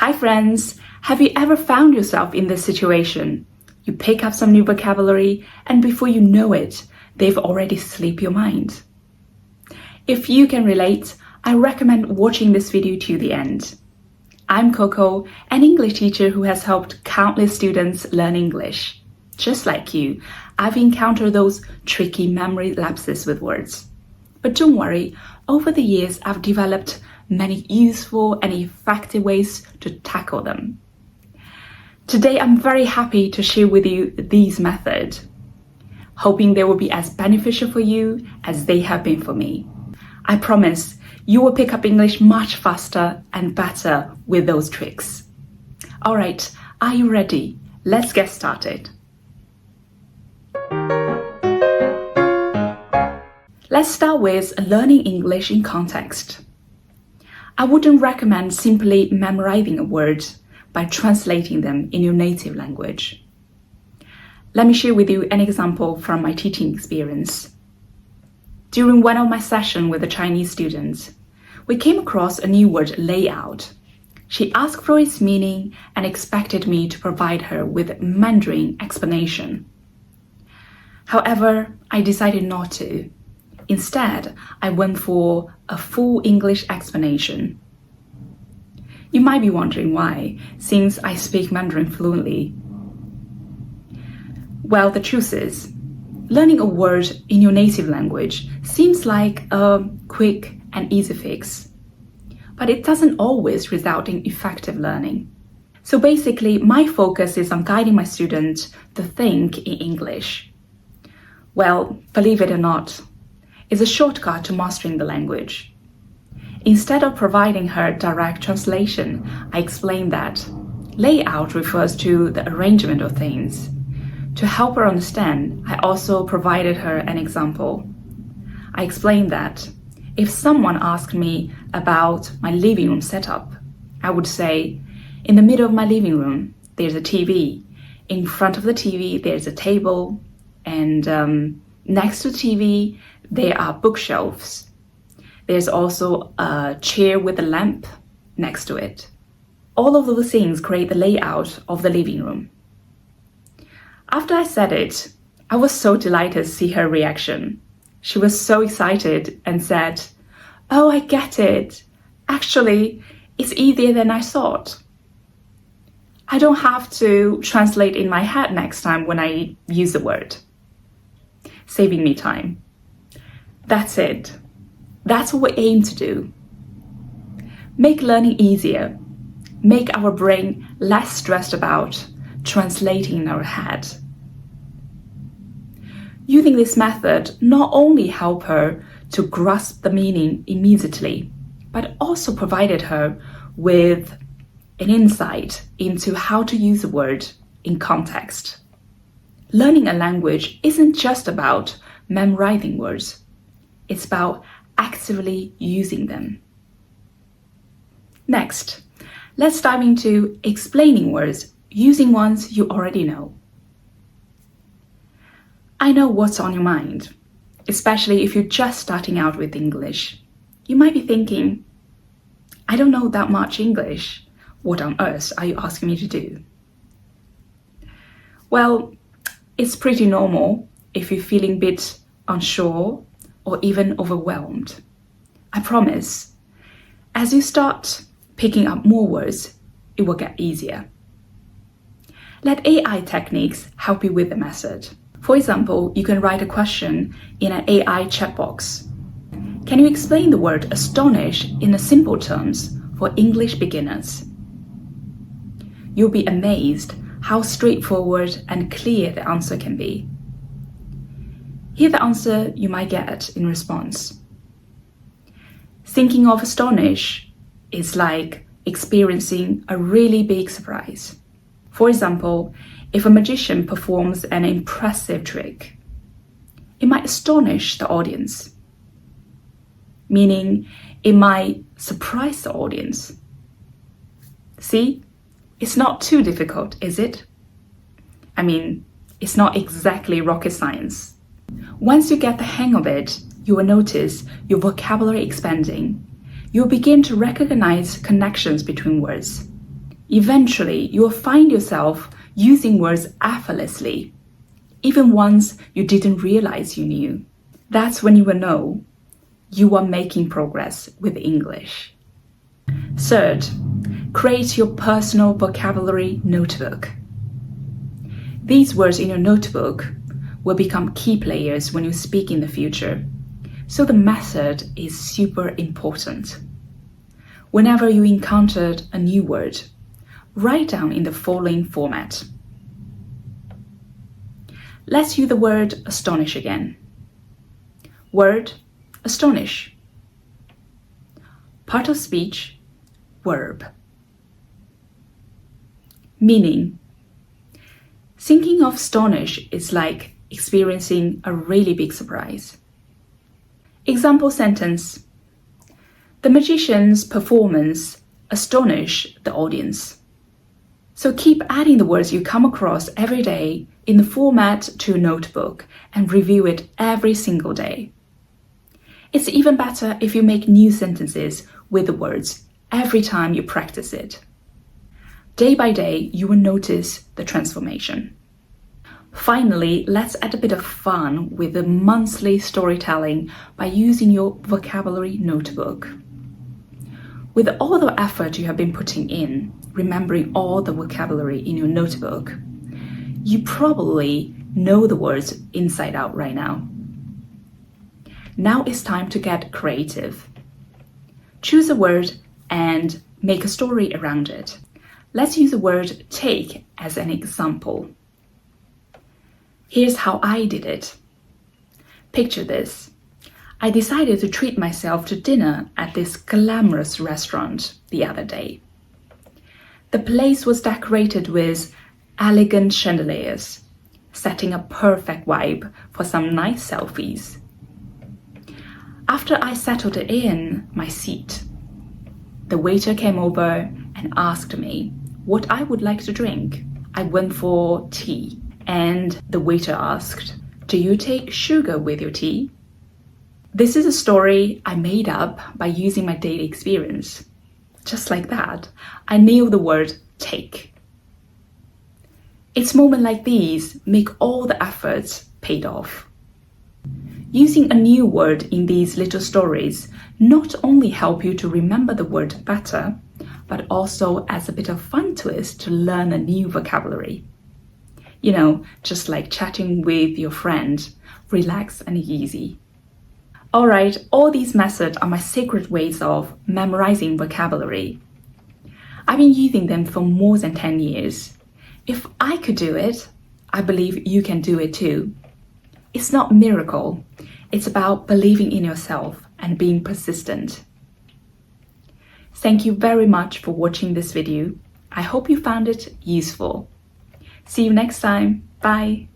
Hi friends! Have you ever found yourself in this situation? You pick up some new vocabulary and before you know it, they've already slipped your mind. If you can relate, I recommend watching this video to the end. I'm Coco, an English teacher who has helped countless students learn English. Just like you, I've encountered those tricky memory lapses with words. But don't worry, over the years I've developed many useful and effective ways to tackle them. Today I'm very happy to share with you these methods, hoping they will be as beneficial for you as they have been for me. I promise you will pick up English much faster and better with those tricks. Alright, are you ready? Let's get started. Let's start with learning English in context. I wouldn't recommend simply memorizing a word by translating them in your native language. Let me share with you an example from my teaching experience. During one of my sessions with the Chinese students, we came across a new word, layout. She asked for its meaning and expected me to provide her with Mandarin explanation. However, I decided not to. Instead, I went for a full English explanation. You might be wondering why, since I speak Mandarin fluently. Well, the truth is, learning a word in your native language seems like a quick and easy fix, but it doesn't always result in effective learning. So basically, my focus is on guiding my students to think in English. Well, believe it or not, it's a shortcut to mastering the language. Instead of providing her direct translation, I explained that layout refers to the arrangement of things. To help her understand, I also provided her an example. I explained that if someone asked me about my living room setup, I would say, in the middle of my living room, there's a TV. In front of the TV, there's a table, and next to the TV, there are bookshelves. There's also a chair with a lamp next to it. All of those things create the layout of the living room. After I said it, I was so delighted to see her reaction. She was so excited and said, "Oh, I get it. Actually, it's easier than I thought. I don't have to translate in my head next time when I use the word." Saving me time. That's it. That's what we aim to do. Make learning easier. Make our brain less stressed about translating in our head. Using this method not only helped her to grasp the meaning immediately, but also provided her with an insight into how to use a word in context. Learning a language isn't just about memorizing words. It's about actively using them. Next, let's dive into explaining words using ones you already know. I know what's on your mind, especially if you're just starting out with English. You might be thinking, I don't know that much English. What on earth are you asking me to do? Well, it's pretty normal if you're feeling a bit unsure or even overwhelmed. I promise, as you start picking up more words, it will get easier. Let AI techniques help you with the method. For example, you can write a question in an AI chat box. Can you explain the word astonish in simple terms for English beginners? You'll be amazed how straightforward and clear the answer can be. Here's the answer you might get in response. Thinking of astonish is like experiencing a really big surprise. For example, if a magician performs an impressive trick, it might astonish the audience, meaning it might surprise the audience. See, it's not too difficult, is it? I mean, it's not exactly rocket science. Once you get the hang of it, you will notice your vocabulary expanding. You'll begin to recognize connections between words. Eventually, you will find yourself using words effortlessly, even ones you didn't realize you knew. That's when you will know you are making progress with English. Third, create your personal vocabulary notebook. These words in your notebook will become key players when you speak in the future, so the method is super important. Whenever you encountered a new word, write down in the following format. Let's use the word astonish again. Word, astonish. Part of speech, verb. Meaning, thinking of astonish is like experiencing a really big surprise. Example sentence: the magician's performance astonished the audience. So keep adding the words you come across every day in the format to a notebook and review it every single day. It's even better if you make new sentences with the words every time you practice it. Day by day, you will notice the transformation. Finally, let's add a bit of fun with the monthly storytelling by using your vocabulary notebook. With all the effort you have been putting in, remembering all the vocabulary in your notebook, you probably know the words inside out right now. Now it's time to get creative. Choose a word and make a story around it. Let's use the word take as an example. Here's how I did it. Picture this. I decided to treat myself to dinner at this glamorous restaurant the other day. The place was decorated with elegant chandeliers, setting a perfect vibe for some nice selfies. After I settled in my seat, the waiter came over and asked me what I would like to drink. I went for tea, and the waiter asked, "Do you take sugar with your tea?" This is a story I made up by using my daily experience. Just like that, I nailed the word take. It's moments like these make all the efforts paid off. Using a new word in these little stories not only help you to remember the word better, but also as a bit of fun twist to learn a new vocabulary. You know, just like chatting with your friend, relax and easy. Alright, all these methods are my secret ways of memorizing vocabulary. I've been using them for more than 10 years. If I could do it, I believe you can do it too. It's not a miracle. It's about believing in yourself and being persistent. Thank you very much for watching this video. I hope you found it useful. See you next time. Bye.